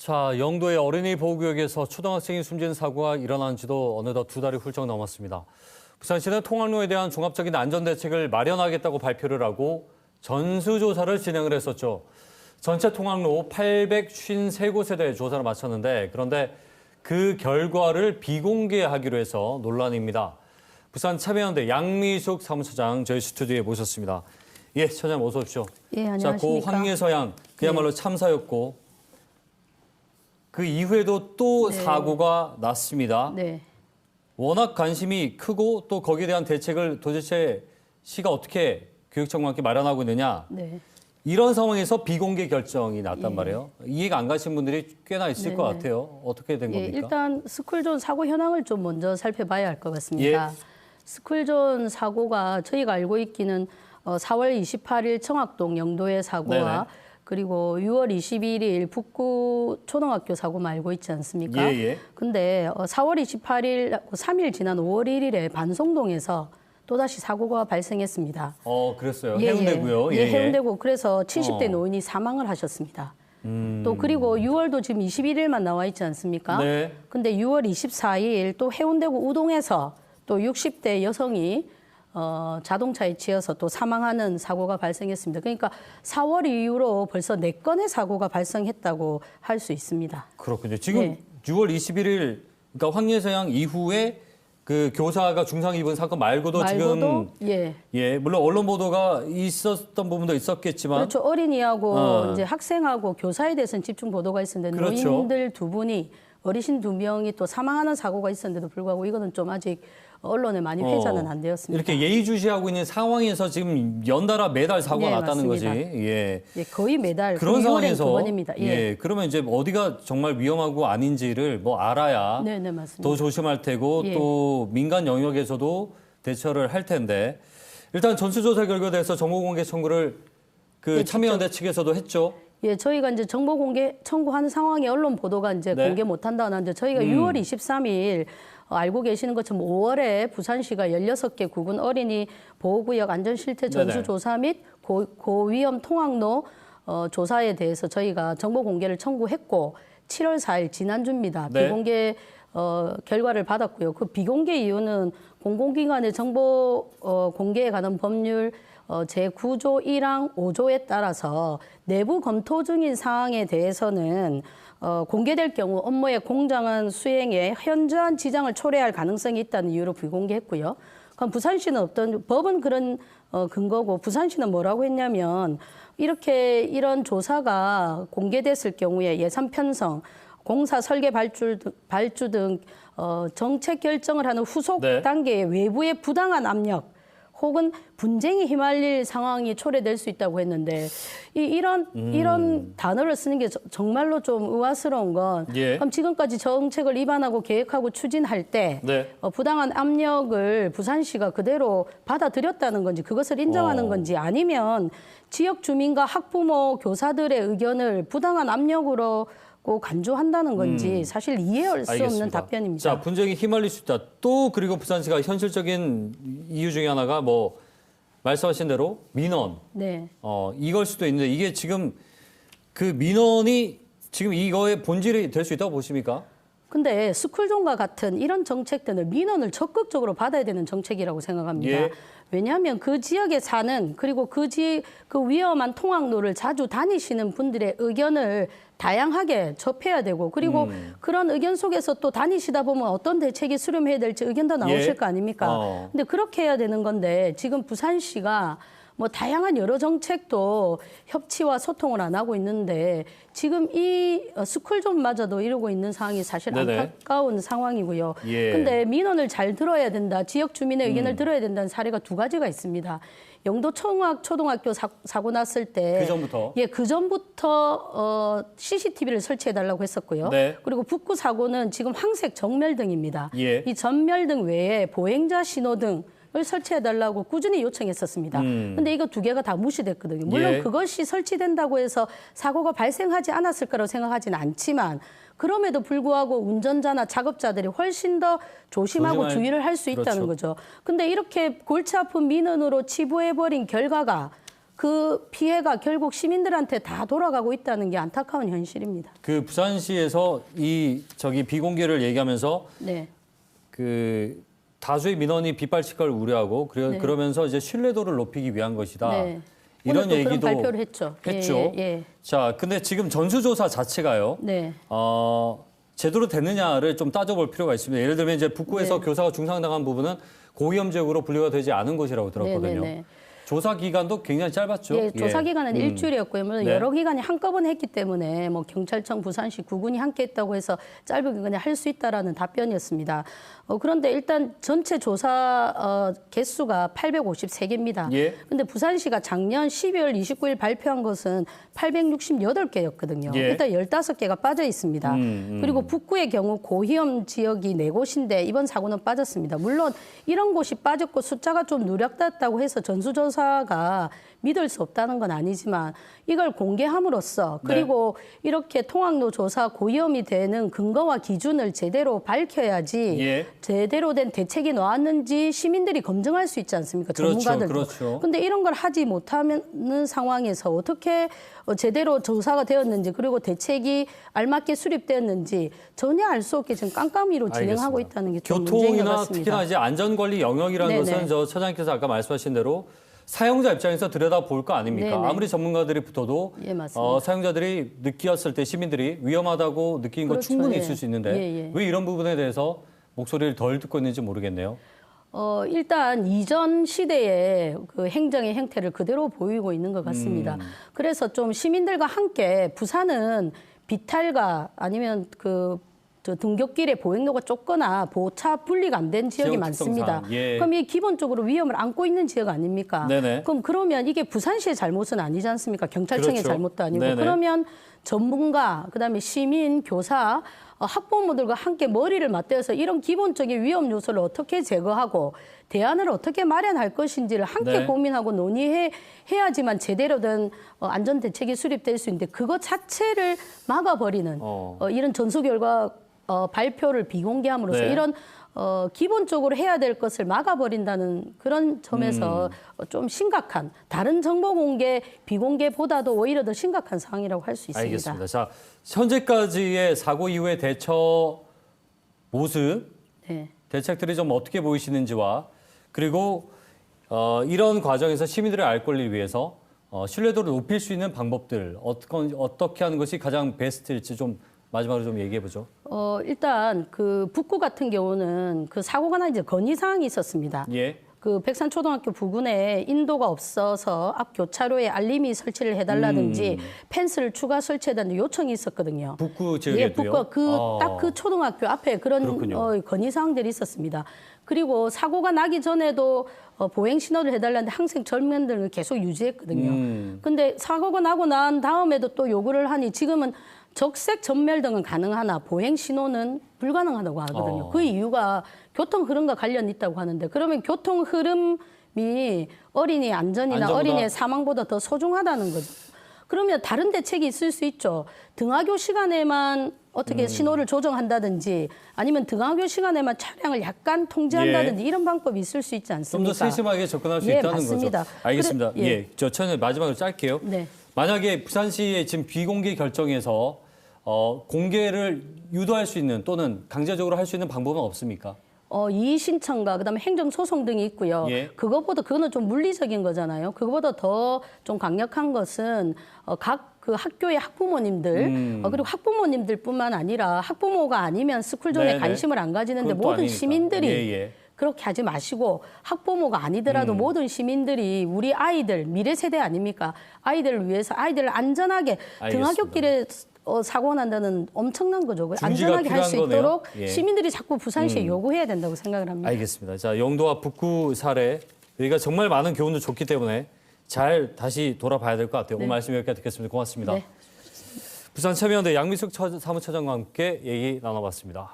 자, 영도의 어린이 보호구역에서 초등학생이 숨진 사고가 일어난 지도 어느덧 2달이 훌쩍 넘었습니다. 부산시는 통학로에 대한 종합적인 안전대책을 마련하겠다고 발표를 하고 전수조사를 진행을 했었죠. 전체 통학로 853곳에 대해 조사를 마쳤는데 그런데 그 결과를 비공개하기로 해서 논란입니다. 부산 참여연대 양미숙 사무처장 저희 스튜디오에 모셨습니다. 예, 처장님 어서 오십시오. 예, 안녕하십니까. 자, 고 황예서양 그야말로 참사였고 그 이후에도 또 사고가 났습니다. 네. 워낙 관심이 크고 또 거기에 대한 대책을 도대체 시가 어떻게 교육청과 함께 마련하고 있느냐. 네. 이런 상황에서 비공개 결정이 났단 말이에요. 이해가 안 가신 분들이 꽤나 있을 것 같아요. 어떻게 된 겁니까? 일단 스쿨존 사고 현황을 좀 먼저 살펴봐야 할 것 같습니다. 스쿨존 사고가 저희가 알고 있기는 4월 28일 청학동 영도의 사고와 네네. 그리고 6월 21일 북구 초등학교 사고만 알고 있지 않습니까? 근데 4월 28일, 3일 지난 5월 1일에 반송동에서 또다시 사고가 발생했습니다. 그랬어요. 해운대고요. 해운대고 그래서 70대 노인이 사망을 하셨습니다. 또 그리고 6월도 지금 21일만 나와 있지 않습니까? 네. 근데 6월 24일 또 해운대구 우동에서 또 60대 여성이 자동차에 치여서 또 사망하는 사고가 발생했습니다. 그러니까 4월 이후로 벌써 4건의 사고가 발생했다고 할 수 있습니다. 그렇군요. 지금 6월 21일, 그러니까 황예서양 이후에 그 교사가 중상 입은 사건 말고도 지금 물론 언론 보도가 있었던 부분도 있었겠지만 그렇죠. 어린이하고 이제 학생하고 교사에 대해서는 집중 보도가 있었는데 그렇죠. 노인들 2분이 어르신 2명이 또 사망하는 사고가 있었는데도 불구하고 이거는 좀 아직 언론에 많이 회자는 안 되었습니다. 이렇게 예의주시하고 있는 상황에서 지금 연달아 매달 사고가 났다는 맞습니다. 거지. 거의 매달 그런 상황에서 2번입니다. 그러면 이제 어디가 정말 위험하고 아닌지를 뭐 알아야 맞습니다. 더 조심할 테고 또 민간 영역에서도 대처를 할 텐데 일단 전수조사 결과에 대해서 정보공개 청구를 참여연대 측에서도 했죠. 저희가 이제 정보 공개 청구하는 상황에 언론 보도가 이제 공개 못한다 하는데 저희가 6월 23일 알고 계시는 것처럼 5월에 부산시가 16개 구군 어린이 보호구역 안전실태 전수조사 및 고위험 통학로 조사에 대해서 저희가 정보 공개를 청구했고 7월 4일 지난주입니다. 비공개 결과를 받았고요. 그 비공개 이유는 공공기관의 정보 공개에 관한 법률 제9조 1항 5조에 따라서 내부 검토 중인 사항에 대해서는 공개될 경우 업무의 공정한 수행에 현저한 지장을 초래할 가능성이 있다는 이유로 비공개했고요. 그럼 부산시는 법은 그런 근거고 부산시는 뭐라고 했냐면 이런 조사가 공개됐을 경우에 예산 편성, 공사 설계 발주 등 정책 결정을 하는 후속 단계의 외부의 부당한 압력 혹은 분쟁이 휘말릴 상황이 초래될 수 있다고 했는데 이런 단어를 쓰는 게 정말로 좀 의아스러운 건 그럼 지금까지 정책을 입안하고 계획하고 추진할 때 부당한 압력을 부산시가 그대로 받아들였다는 건지 그것을 인정하는 건지 아니면 지역 주민과 학부모, 교사들의 의견을 부당한 압력으로 간주한다는 건지 사실 이해할 수 없는 답변입니다. 자, 분쟁이 휘말릴 수 있다. 또 그리고 부산시가 현실적인 이유 중에 하나가 뭐 말씀하신 대로 민원. 이걸 수도 있는데 이게 지금 그 민원이 지금 이거의 본질이 될 수 있다고 보십니까? 근데 스쿨존과 같은 이런 정책들은 민원을 적극적으로 받아야 되는 정책이라고 생각합니다. 왜냐하면 그 지역에 사는 그리고 그 위험한 통학로를 자주 다니시는 분들의 의견을 다양하게 접해야 되고 그리고 그런 의견 속에서 또 다니시다 보면 어떤 대책이 수렴해야 될지 의견도 나오실 거 아닙니까? 근데 그렇게 해야 되는 건데 지금 부산시가 뭐 다양한 여러 정책도 협치와 소통을 안 하고 있는데 지금 이 스쿨존마저도 이러고 있는 상황이 사실 안타까운 상황이고요. 근데 민원을 잘 들어야 된다. 지역 주민의 의견을 들어야 된다는 사례가 2가지가 있습니다. 영도 초등학교 사고 났을 때 그전부터 CCTV를 설치해달라고 했었고요. 그리고 북구 사고는 지금 황색 정멸등입니다. 이 전멸등 외에 보행자 신호등 을 설치해달라고 꾸준히 요청했었습니다. 근데 이거 2개가 다 무시됐거든요. 물론 그것이 설치된다고 해서 사고가 발생하지 않았을 거라고 생각하지는 않지만 그럼에도 불구하고 운전자나 작업자들이 훨씬 더 조심하고 주의를 할 수 있다는 거죠. 근데 이렇게 골치 아픈 민원으로 치부해버린 결과가 그 피해가 결국 시민들한테 다 돌아가고 있다는 게 안타까운 현실입니다. 그 부산시에서 비공개를 얘기하면서 네. 그 다수의 민원이 빗발칠 걸 우려하고 네. 그러면서 이제 신뢰도를 높이기 위한 것이다. 네. 이런 오늘 또 얘기도 그런 발표를 했죠. 예. 자, 근데 지금 전수조사 자체가요. 네. 제대로 됐느냐를 좀 따져볼 필요가 있습니다. 예를 들면 이제 북구에서 네. 교사가 중상당한 부분은 고위험 지역으로 분류가 되지 않은 것이라고 들었거든요. 네. 조사 기간도 굉장히 짧았죠. 예, 조사 기간은 일주일이었고요. 물론 네. 여러 기관이 한꺼번에 했기 때문에 뭐 경찰청, 부산시, 구군이 함께 했다고 해서 짧은 기간에 할 수 있다라는 답변이었습니다. 그런데 일단 전체 조사 개수가 853개입니다. 예. 근데 부산시가 작년 12월 29일 발표한 것은 868개였거든요. 예. 일단 15개가 빠져 있습니다. 그리고 북구의 경우 고위험 지역이 4곳인데 이번 사고는 빠졌습니다. 물론 이런 곳이 빠졌고 숫자가 좀 누락됐다고 해서 전수조사가 믿을 수 없다는 건 아니지만 이걸 공개함으로써 그리고 이렇게 통학로 조사 고위험이 되는 근거와 기준을 제대로 밝혀야지 예. 제대로 된 대책이 나왔는지 시민들이 검증할 수 있지 않습니까? 그렇죠, 전문가들도. 그렇죠. 근데 이런 걸 하지 못하는 상황에서 어떻게 제대로 조사가 되었는지 그리고 대책이 알맞게 수립되었는지 전혀 알 수 없게 지금 깜깜이로 진행하고 알겠습니다. 있다는 게 좀 문제인 것 교통이나 같습니다. 특히나 이제 안전관리 영역이라는 네네. 것은 저 차장님께서 아까 말씀하신 대로 사용자 입장에서 들여다볼 거 아닙니까? 네네. 아무리 전문가들이 붙어도 예, 맞습니다. 사용자들이 느끼었을 때 시민들이 위험하다고 느낀 건 그렇죠. 충분히 예. 있을 수 있는데 예. 왜 이런 부분에 대해서 목소리를 덜 듣고 있는지 모르겠네요. 일단 이전 시대의 그 행정의 형태를 그대로 보이고 있는 것 같습니다. 그래서 좀 시민들과 함께 부산은 비탈과 아니면 저 등굣길에 보행로가 좁거나 보차 분리가 안 된 지역이 지역 많습니다. 특성상, 예. 그럼 이 기본적으로 위험을 안고 있는 지역 아닙니까? 네네. 그러면 이게 부산시의 잘못은 아니지 않습니까? 경찰청의 그렇죠. 잘못도 아니고. 네네. 그러면 전문가, 그다음에 시민, 교사, 학부모들과 함께 머리를 맞대어서 이런 기본적인 위험 요소를 어떻게 제거하고 대안을 어떻게 마련할 것인지를 함께 네. 고민하고 논의해야지만 제대로 된 안전 대책이 수립될 수 있는데 그것 자체를 막아버리는 이런 전수 결과 발표를 비공개함으로써 네. 이런 기본적으로 해야 될 것을 막아버린다는 그런 점에서 좀 심각한 다른 정보 공개, 비공개보다도 오히려 더 심각한 상황이라고 할 수 있습니다. 알겠습니다. 자, 현재까지의 사고 이후의 대처 모습, 네. 대책들이 좀 어떻게 보이시는지와 그리고 이런 과정에서 시민들의 알 권리를 위해서 신뢰도를 높일 수 있는 방법들 어떻게 하는 것이 가장 베스트일지 좀 마지막으로 좀 얘기해 보죠. 일단 그 북구 같은 경우는 그 사고가 난 이제 건의 사항이 있었습니다. 예. 그 백산초등학교 부근에 인도가 없어서 앞 교차로에 알림이 설치를 해달라든지 펜스를 추가 설치해달라는 요청이 있었거든요. 북구 지역에도요? 예, 북구 딱 그 초등학교 앞에 그런 건의 사항들이 있었습니다. 그리고 사고가 나기 전에도 보행 신호를 해달라는데 항상 젊은들은 계속 유지했거든요. 근데 사고가 나고 난 다음에도 또 요구를 하니 지금은 적색 전멸 등은 가능하나 보행 신호는 불가능하다고 하거든요. 그 이유가 교통 흐름과 관련이 있다고 하는데 그러면 교통 흐름이 어린이 안전이나 어린이의 사망보다 더 소중하다는 거죠. 그러면 다른 대책이 있을 수 있죠. 등하교 시간에만 어떻게 신호를 조정한다든지 아니면 등하교 시간에만 차량을 약간 통제한다든지 이런 방법이 있을 수 있지 않습니까? 좀 더 세심하게 접근할 수 있다는 맞습니다. 거죠. 알겠습니다. 저 처음에 마지막으로 짧게요. 네. 만약에 부산시의 지금 비공개 결정에서 공개를 유도할 수 있는 또는 강제적으로 할 수 있는 방법은 없습니까? 이의 신청과 그다음에 행정 소송 등이 있고요. 예. 그거는 좀 물리적인 거잖아요. 그거보다 더 좀 강력한 것은 각 그 학교의 학부모님들 그리고 학부모님들뿐만 아니라 학부모가 아니면 스쿨존에 네네. 관심을 안 가지는데 그건 또 모든 아니니까. 시민들이 그렇게 하지 마시고 학부모가 아니더라도 모든 시민들이 우리 아이들 미래 세대 아닙니까? 아이들을 위해서 아이들을 안전하게 알겠습니다. 등하굣길에 사고 난다는 엄청난 거죠. 중지가 안전하게 할 수 필요한 있도록 거네요. 시민들이 자꾸 부산시에 요구해야 된다고 생각을 합니다. 알겠습니다. 자, 영도와 북구 사례 여기가 정말 많은 교훈을 줬기 때문에 잘 다시 돌아봐야 될 것 같아요. 오늘 말씀 여기까지 듣겠습니다. 고맙습니다. 네. 부산 참여연대 양미숙 사무처장과 함께 얘기 나눠봤습니다.